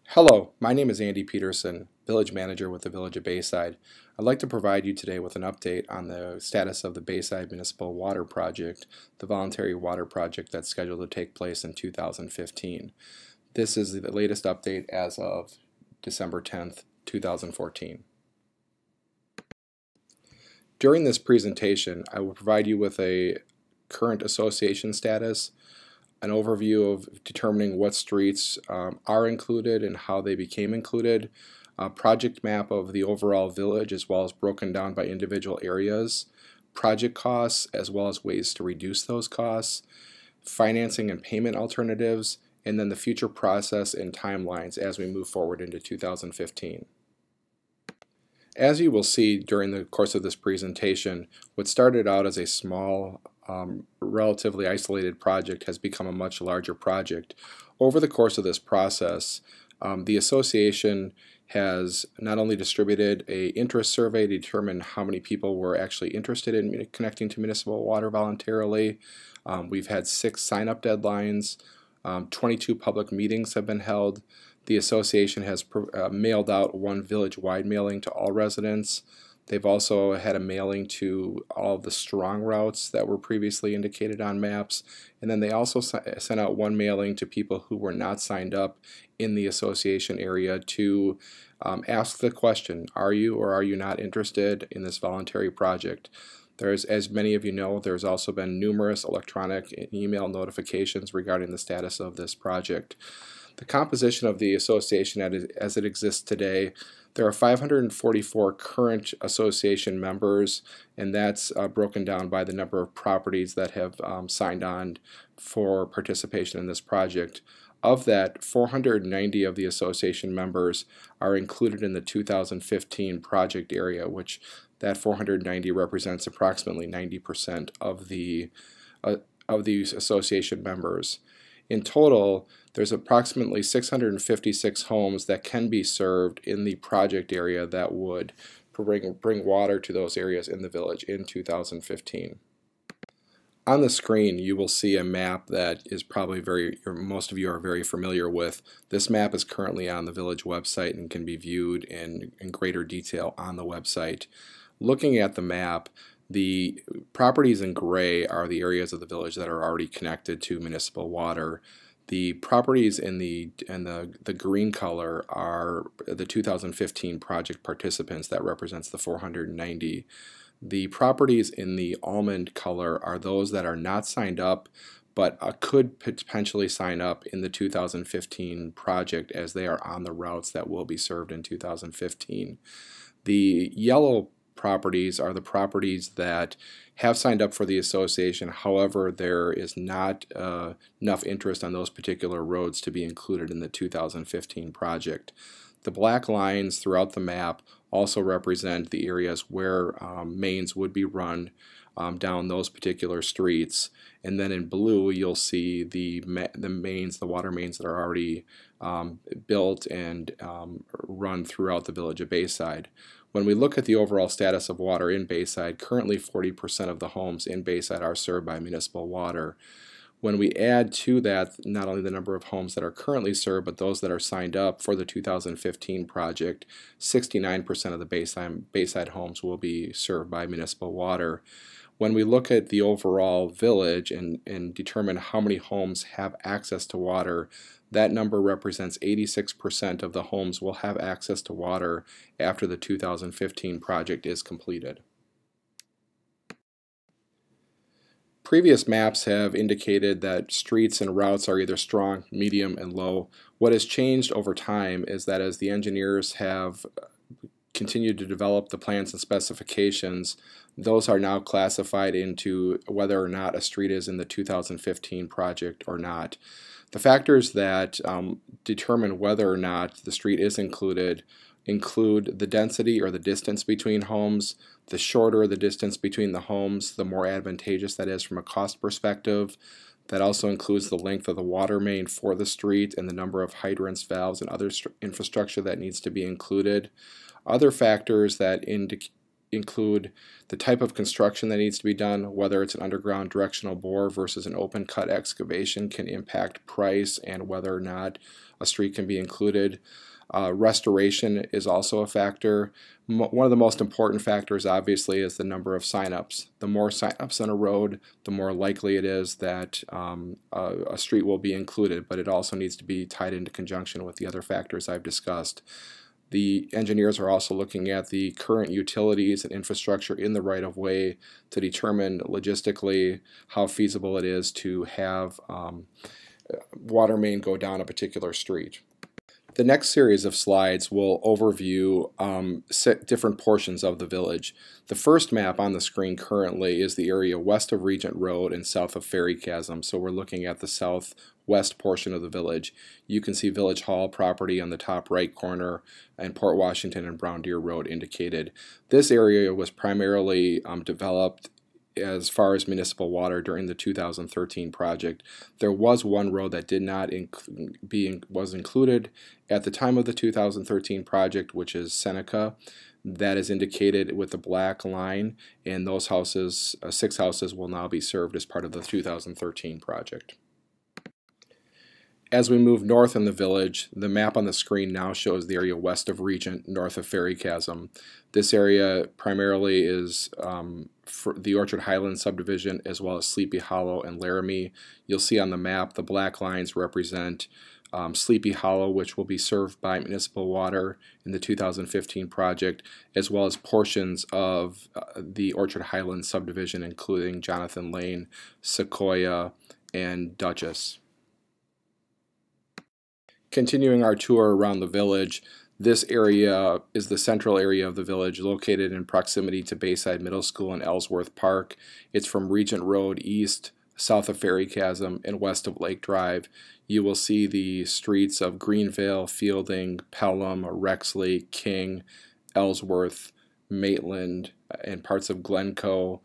Hello, my name is Andy Peterson, Village Manager with the Village of Bayside. I'd like to provide you today with an update on the status of the Bayside Municipal Water Project, the voluntary water project that's scheduled to take place in 2015. This is the latest update as of December 10th, 2014. During this presentation, I will provide you with a current association status, an overview of determining what streets are included and how they became included, a project map of the overall village as well as broken down by individual areas, project costs as well as ways to reduce those costs, financing and payment alternatives, and then the future process and timelines as we move forward into 2015. As you will see during the course of this presentation, what started out as a small, relatively isolated project has become a much larger project. Over the course of this process, the association has not only distributed an interest survey to determine how many people were actually interested in connecting to municipal water voluntarily. We've had 6 sign-up deadlines, 22 public meetings have been held. The association has mailed out 1 village-wide mailing to all residents. They've also had a mailing to all of the strong routes that were previously indicated on maps. And then they also sent out 1 mailing to people who were not signed up in the association area to ask the question, are you or are you not interested in this voluntary project? There's, as many of you know, there's also been numerous electronic and email notifications regarding the status of this project. The composition of the association as it exists today, there are 544 current association members, and that's broken down by the number of properties that have signed on for participation in this project. Of that, 490 of the association members are included in the 2015 project area, which that 490 represents approximately 90% of the association members. In total, there's approximately 656 homes that can be served in the project area that would bring water to those areas in the village in 2015. On the screen, you will see a map that is probably most of you are very familiar with. This map is currently on the village website and can be viewed in greater detail on the website. Looking at the map, the properties in gray are the areas of the village that are already connected to municipal water. The properties in the green color are the 2015 project participants. That represents the 490. The properties in the almond color are those that are not signed up but could potentially sign up in the 2015 project as they are on the routes that will be served in 2015. The yellow properties are the properties that have signed up for the association. However, there is not enough interest on those particular roads to be included in the 2015 project. The black lines throughout the map also represent the areas where mains would be run down those particular streets. And then in blue, you'll see the mains, the water mains that are already built and run throughout the village of Bayside. When we look at the overall status of water in Bayside, currently 40% of the homes in Bayside are served by municipal water. When we add to that not only the number of homes that are currently served, but those that are signed up for the 2015 project, 69% of the Bayside homes will be served by municipal water. When we look at the overall village and determine how many homes have access to water, that number represents 86% of the homes will have access to water after the 2015 project is completed. Previous maps have indicated that streets and routes are either strong, medium, and low. What has changed over time is that as the engineers have continued to develop the plans and specifications, those are now classified into whether or not a street is in the 2015 project or not. The factors that determine whether or not the street is included include the density or the distance between homes. The shorter the distance between the homes, the more advantageous that is from a cost perspective. That also includes the length of the water main for the street and the number of hydrants, valves, and other infrastructure that needs to be included. Other factors that include the type of construction that needs to be done, whether it's an underground directional bore versus an open cut excavation can impact price and whether or not a street can be included. Restoration is also a factor. One of the most important factors obviously is the number of signups. The more signups on a road, the more likely it is that a street will be included, but it also needs to be tied into conjunction with the other factors I've discussed. The engineers are also looking at the current utilities and infrastructure in the right-of-way to determine logistically how feasible it is to have water main go down a particular street. The next series of slides will overview different portions of the village. The first map on the screen currently is the area west of Regent Road and south of Ferry Chasm, so we're looking at the southwest portion of the village. You can see Village Hall property on the top right corner and Port Washington and Brown Deer Road indicated. This area was primarily developed as far as municipal water during the 2013 project. There was one road that did not was included at the time of the 2013 project, which is Seneca. That is indicated with the black line, and those houses, 6 houses, will now be served as part of the 2013 project. As we move north in the village, the map on the screen now shows the area west of Regent, north of Ferry Chasm. This area primarily is for the Orchard Highlands subdivision as well as Sleepy Hollow and Laramie. You'll see on the map the black lines represent Sleepy Hollow, which will be served by municipal water in the 2015 project, as well as portions of the Orchard Highlands subdivision, including Jonathan Lane, Sequoia, and Dutchess. Continuing our tour around the village, this area is the central area of the village, located in proximity to Bayside Middle School and Ellsworth Park. It's from Regent Road east, south of Ferry Chasm, and west of Lake Drive. You will see the streets of Greenvale, Fielding, Pelham, Rexley, King, Ellsworth, Maitland, and parts of Glencoe,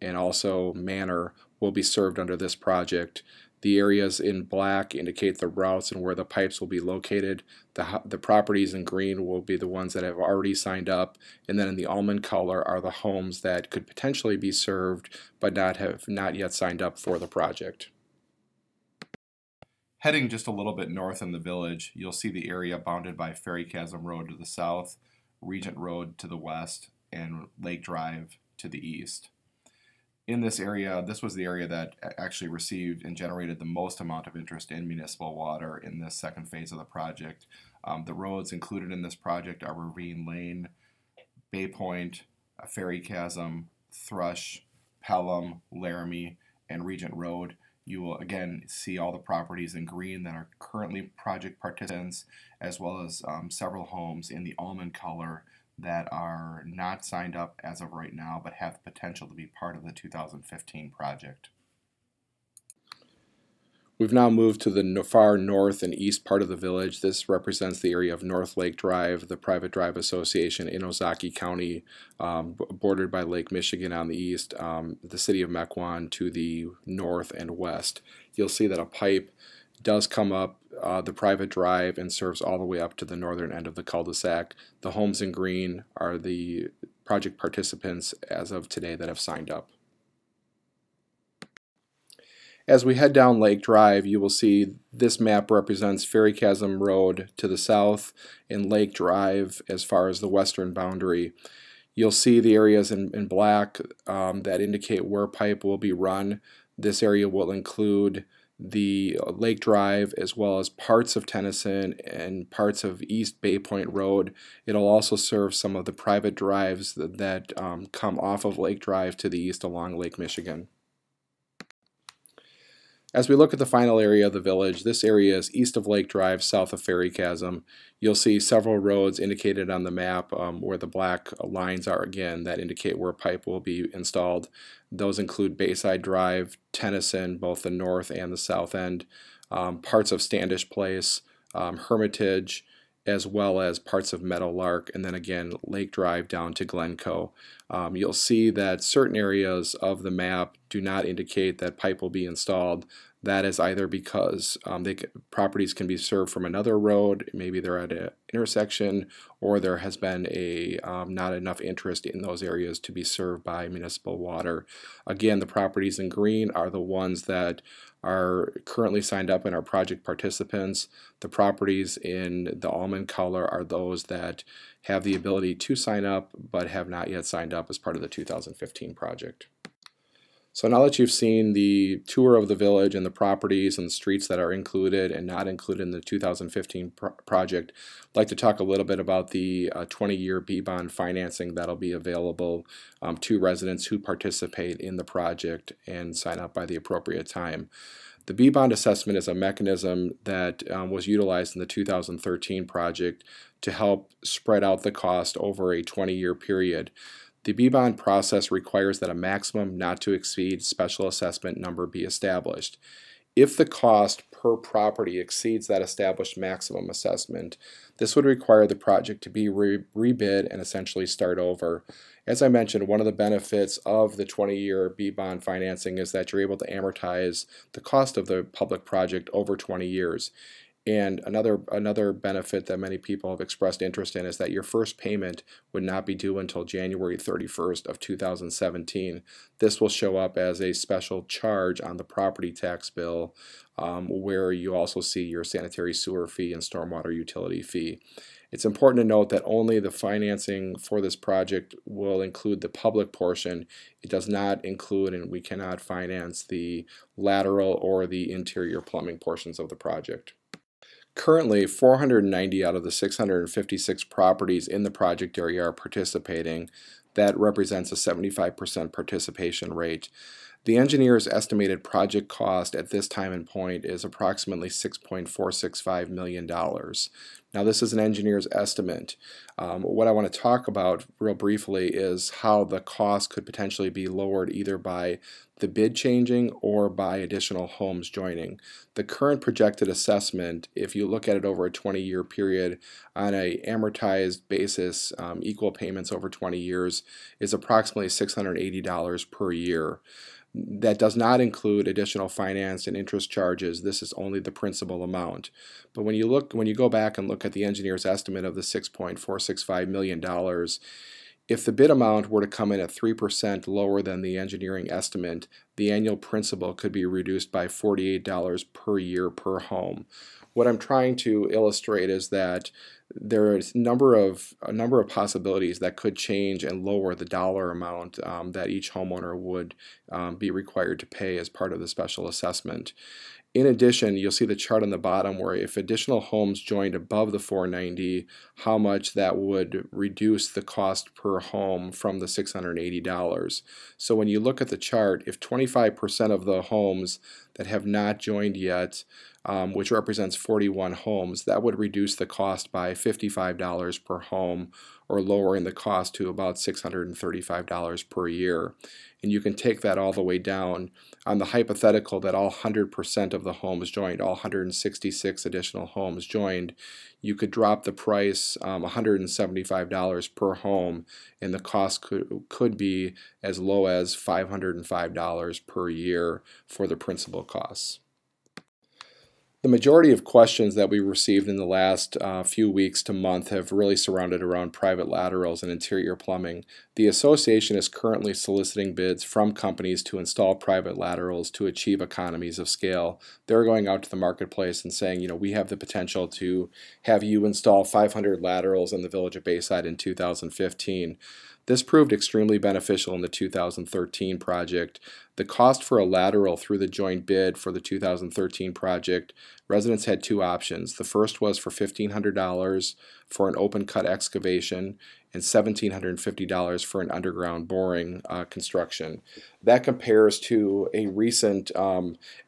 and also Manor will be served under this project. The areas in black indicate the routes and where the pipes will be located. The properties in green will be the ones that have already signed up, and then in the almond color are the homes that could potentially be served but have not yet signed up for the project. Heading just a little bit north in the village, you'll see the area bounded by Ferry Chasm Road to the south, Regent Road to the west, and Lake Drive to the east. In this area, this was the area that actually received and generated the most amount of interest in municipal water in this second phase of the project. The roads included in this project are Ravine Lane, Bay Point, Ferry Chasm, Thrush, Pelham, Laramie, and Regent Road. You will again see all the properties in green that are currently project participants, as well as several homes in the almond color that are not signed up as of right now but have the potential to be part of the 2015 project. We've now moved to the far north and east part of the village. This represents the area of North Lake Drive, the private drive association in Ozaukee County, bordered by Lake Michigan on the east, the city of Mequon to the north and west. You'll see that a pipe does come up the private drive and serves all the way up to the northern end of the cul-de-sac. The homes in green are the project participants as of today that have signed up. As we head down Lake Drive, you will see this map represents Ferry Chasm Road to the south and Lake Drive as far as the western boundary. You'll see the areas in black that indicate where pipe will be run. This area will include the Lake Drive as well as parts of Tennyson and parts of East Bay Point Road. It'll also serve some of the private drives that come off of Lake Drive to the east along Lake Michigan. As we look at the final area of the village, this area is east of Lake Drive, south of Ferry Chasm. You'll see several roads indicated on the map where the black lines are again that indicate where pipe will be installed. Those include Bayside Drive, Tennyson, both the north and the south end, parts of Standish Place, Hermitage, as well as parts of Meadowlark, and then again Lake Drive down to Glencoe. You'll see that certain areas of the map do not indicate that pipe will be installed. That is either because properties can be served from another road, maybe they're at an intersection, or there has been not enough interest in those areas to be served by municipal water. Again, the properties in green are the ones that are currently signed up and are project participants. The properties in the almond color are those that have the ability to sign up but have not yet signed up as part of the 2015 project. So now that you've seen the tour of the village and the properties and the streets that are included and not included in the 2015 project, I'd like to talk a little bit about the 20-year B-bond financing that'll be available to residents who participate in the project and sign up by the appropriate time. The B-bond assessment is a mechanism that was utilized in the 2013 project to help spread out the cost over a 20-year period. The B-bond process requires that a maximum not to exceed special assessment number be established. If the cost per property exceeds that established maximum assessment, this would require the project to be rebid and essentially start over. As I mentioned, one of the benefits of the 20-year B-bond financing is that you're able to amortize the cost of the public project over 20 years. And another benefit that many people have expressed interest in is that your first payment would not be due until January 31st of 2017. This will show up as a special charge on the property tax bill, where you also see your sanitary sewer fee and stormwater utility fee. It's important to note that only the financing for this project will include the public portion. It does not include, and we cannot finance, the lateral or the interior plumbing portions of the project. Currently, 490 out of the 656 properties in the project area are participating. That represents a 75% participation rate. The engineer's estimated project cost at this time and point is approximately $6.465 million. Now, this is an engineer's estimate. What I want to talk about real briefly is how the cost could potentially be lowered either by the bid changing or by additional homes joining. The current projected assessment, if you look at it over a 20-year period on an amortized basis, equal payments over 20 years, is approximately $680 per year. That does not include additional finance and interest charges. This is only the principal amount. But when you go back and look at the engineer's estimate of the $6.465 million, if the bid amount were to come in at 3% lower than the engineering estimate, the annual principal could be reduced by $48 per year per home. What I'm trying to illustrate is that there is a number of possibilities that could change and lower the dollar amount that each homeowner would be required to pay as part of the special assessment. In addition, you'll see the chart on the bottom where if additional homes joined above the 490, how much that would reduce the cost per home from the $680. So when you look at the chart, if 25% of the homes that have not joined yet, which represents 41 homes, that would reduce the cost by $55 per home, or lowering the cost to about $635 per year. And you can take that all the way down. On the hypothetical that all 100% of the homes joined, all 166 additional homes joined, you could drop the price $175 per home, and the cost could be as low as $505 per year for the principal costs. The majority of questions that we received in the last few weeks to month have really surrounded around private laterals and interior plumbing. The association is currently soliciting bids from companies to install private laterals to achieve economies of scale. They're going out to the marketplace and saying, we have the potential to have you install 500 laterals in the village of Bayside in 2015. This proved extremely beneficial in the 2013 project. The cost for a lateral through the joint bid for the 2013 project, residents had two options. The first was for $1,500 for an open cut excavation and $1,750 for an underground boring construction. That compares to a recent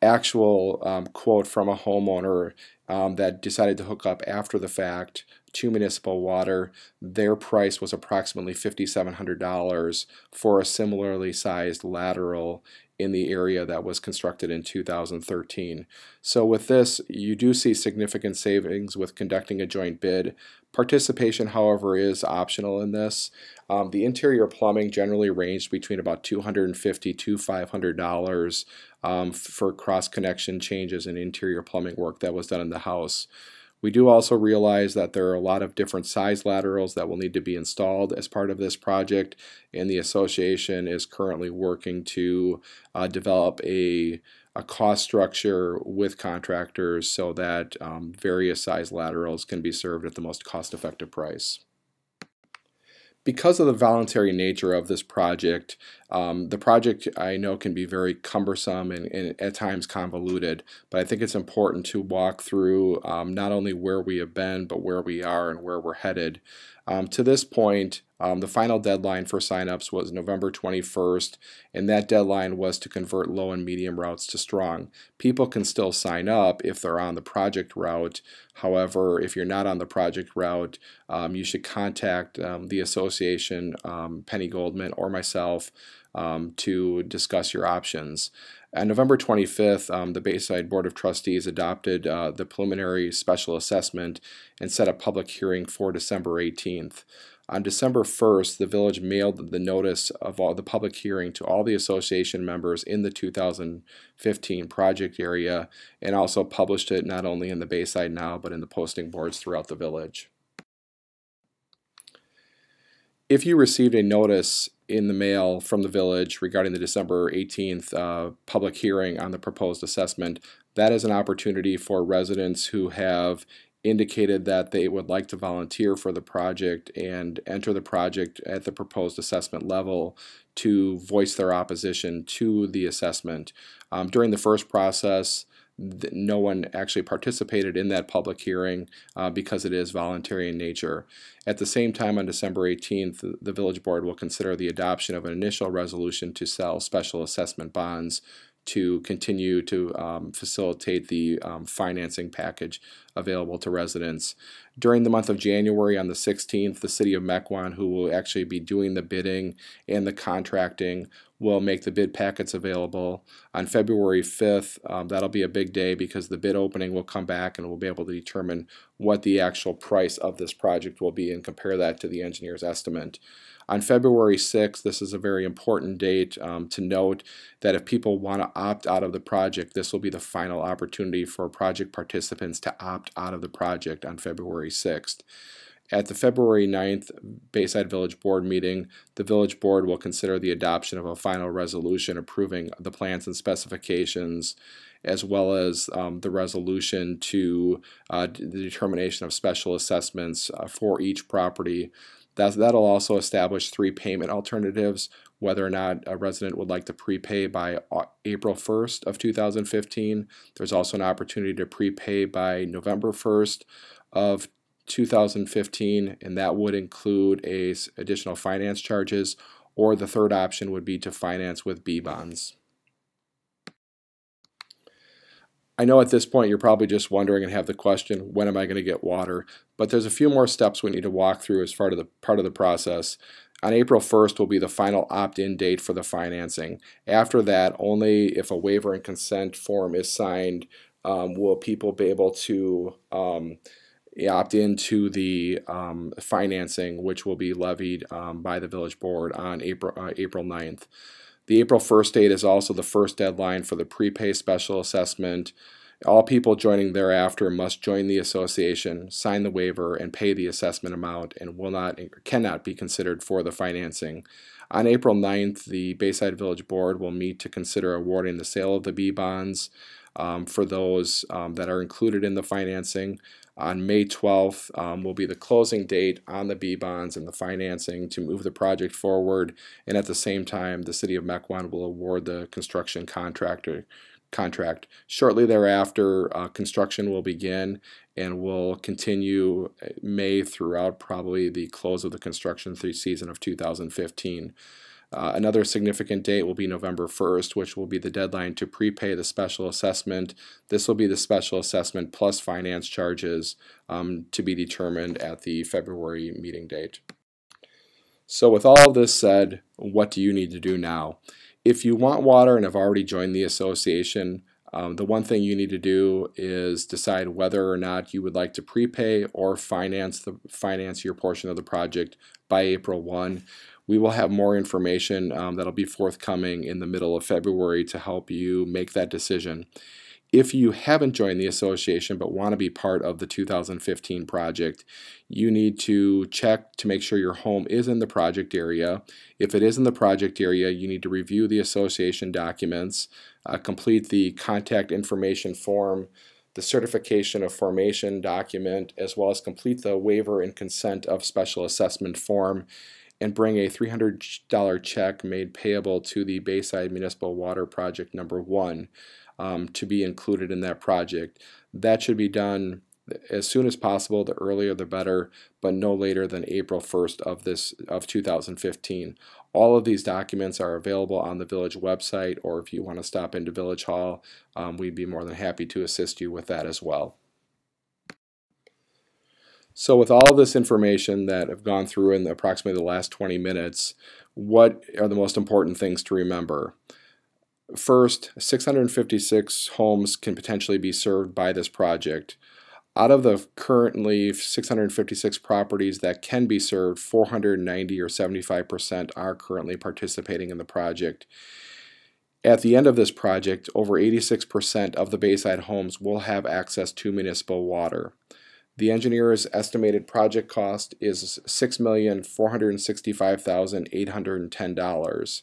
actual quote from a homeowner that decided to hook up after the fact to municipal water. Their price was approximately $5,700 for a similarly sized lateral in the area that was constructed in 2013. So with this, you do see significant savings with conducting a joint bid. Participation, however, is optional in this. The interior plumbing generally ranged between about $250 to $500 for cross-connection changes in interior plumbing work that was done in the house. We do also realize that there are a lot of different size laterals that will need to be installed as part of this project, and the association is currently working to develop a cost structure with contractors so that various size laterals can be served at the most cost-effective price. Because of the voluntary nature of this project, the project I know can be very cumbersome and at times convoluted, but I think it's important to walk through not only where we have been, but where we are and where we're headed. To this point, the final deadline for signups was November 21st, and that deadline was to convert low and medium routes to strong. People can still sign up if they're on the project route. However, if you're not on the project route, you should contact the association, Penny Goldman, or myself to discuss your options. On November 25th, the Bayside Board of Trustees adopted the preliminary special assessment and set a public hearing for December 18th. On December 1st, the village mailed the notice of all the public hearing to all the association members in the 2015 project area, and also published it not only in the Bayside Now but in the posting boards throughout the village. If you received a notice in the mail from the village regarding the December 18th public hearing on the proposed assessment, that is an opportunity for residents who have indicated that they would like to volunteer for the project and enter the project at the proposed assessment level to voice their opposition to the assessment. During the first process, no one actually participated in that public hearing because it is voluntary in nature. At the same time, on December 18th, the village board will consider the adoption of an initial resolution to sell special assessment bonds to continue to facilitate the financing package available to residents. During the month of January, on the 16th, the City of Mequon, who will actually be doing the bidding and the contracting, will make the bid packets available. On February 5th, that'll be a big day because the bid opening will come back and we'll be able to determine what the actual price of this project will be and compare that to the engineer's estimate. On February 6th, this is a very important date to note that if people want to opt out of the project, this will be the final opportunity for project participants to opt out of the project on February 6th. At the February 9th Bayside Village Board meeting, the Village Board will consider the adoption of a final resolution approving the plans and specifications, as well as the resolution to the determination of special assessments for each property. That'll also establish 3 payment alternatives, whether or not a resident would like to prepay by April 1st of 2015. There's also an opportunity to prepay by November 1st of 2015, and that would include additional finance charges, or the third option would be to finance with B bonds. I know at this point you're probably just wondering and have the question, when am I going to get water? But there's a few more steps we need to walk through as part of the process. On April 1st will be the final opt-in date for the financing. After that, only if a waiver and consent form is signed will people be able to opt into the financing, which will be levied by the village board on April 9th. The April 1st date is also the first deadline for the prepay special assessment. All people joining thereafter must join the association, sign the waiver, and pay the assessment amount, and cannot be considered for the financing. On April 9th, the Bayside Village Board will meet to consider awarding the sale of the B bonds for those that are included in the financing. On May 12th will be the closing date on the B bonds and the financing to move the project forward, and at the same time the City of Mequon will award the construction contract. Shortly thereafter, construction will begin and will continue May throughout probably the close of the construction season of 2015. Another significant date will be November 1st, which will be the deadline to prepay the special assessment. This will be the special assessment plus finance charges to be determined at the February meeting date. So with all of this said, what do you need to do now? If you want water and have already joined the association, the one thing you need to do is decide whether or not you would like to prepay or finance your portion of the project by April 1. We will have more information that'll be forthcoming in the middle of February to help you make that decision. If you haven't joined the association but want to be part of the 2015 project, you need to check to make sure your home is in the project area. If it is in the project area, you need to review the association documents, complete the contact information form, the certification of formation document, as well as complete the waiver and consent of special assessment form, and bring a $300 check made payable to the Bayside Municipal Water Project number 1 to be included in that project. That should be done as soon as possible. The earlier the better, but no later than April 1st of 2015. All of these documents are available on the village website, or if you want to stop into Village Hall, we'd be more than happy to assist you with that as well. So with all of this information that I've gone through in approximately the last 20 minutes, what are the most important things to remember? First, 656 homes can potentially be served by this project. Out of the currently 656 properties that can be served, 490 or 75% are currently participating in the project. At the end of this project, over 86% of the Bayside homes will have access to municipal water. The engineer's estimated project cost is $6,465,810.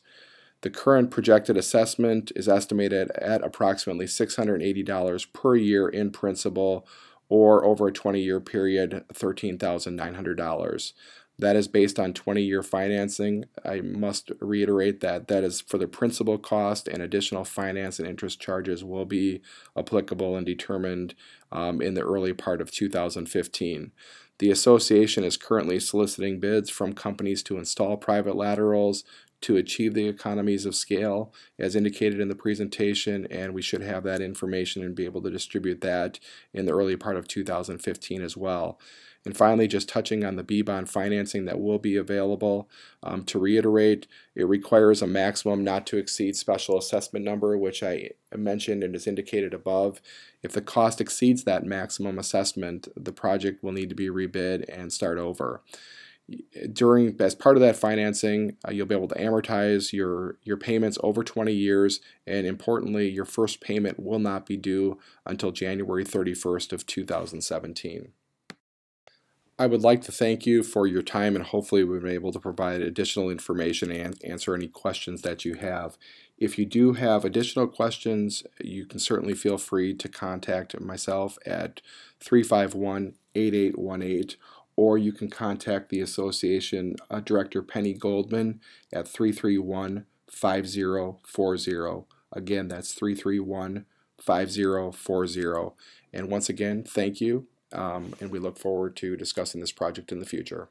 The current projected assessment is estimated at approximately $680 per year in principal, or over a 20-year period, $13,900. That is based on 20-year financing. I must reiterate that that is for the principal cost, and additional finance and interest charges will be applicable and determined in the early part of 2015. The association is currently soliciting bids from companies to install private laterals to achieve the economies of scale as indicated in the presentation, and we should have that information and be able to distribute that in the early part of 2015 as well. And finally, just touching on the B-bond financing that will be available. To reiterate, it requires a maximum not to exceed special assessment number, which I mentioned and is indicated above. If the cost exceeds that maximum assessment, the project will need to be rebid and start over. As part of that financing, you'll be able to amortize your payments over 20 years, and importantly, your first payment will not be due until January 31st of 2017. I would like to thank you for your time, and hopefully we've been able to provide additional information and answer any questions that you have. If you do have additional questions, you can certainly feel free to contact myself at 351-8818, or you can contact the Association Director Penny Goldman at 331-5040. Again, that's 331-5040. And once again, thank you. And we look forward to discussing this project in the future.